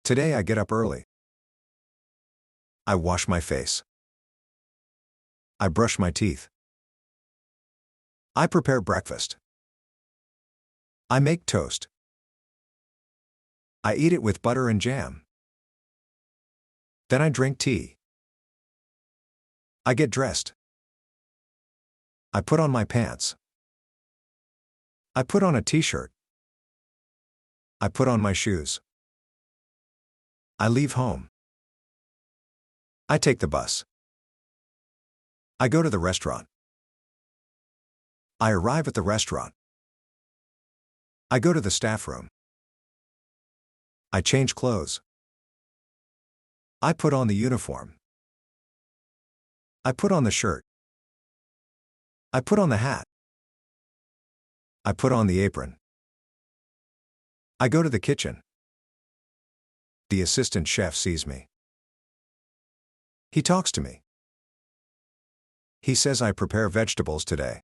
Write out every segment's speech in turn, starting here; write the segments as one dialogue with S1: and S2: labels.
S1: Today I get up early. I wash my face. I brush my teeth. I prepare breakfast. I make toast. I eat it with butter and jam. Then I drink tea. I get dressed. I put on my pants. I put on a t-shirt. I put on my shoes. I leave home. I take the bus. I go to the restaurant. I arrive at the restaurant. I go to the staff room. I change clothes. I put on the uniform. I put on the shirt. I put on the hat. I put on the apron. I go to the kitchen. The assistant chef sees me. He talks to me. He says I prepare vegetables today.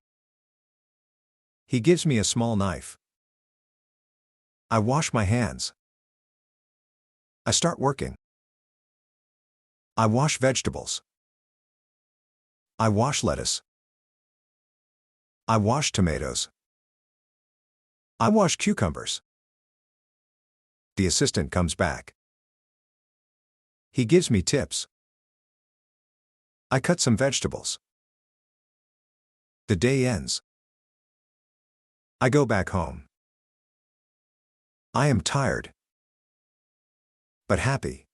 S1: He gives me a small knife. I wash my hands. I start working. I wash vegetables. I wash lettuce. I wash tomatoes. I wash cucumbers. The assistant comes back. He gives me tips. I cut some vegetables. The day ends. I go back home. I am tired, but happy.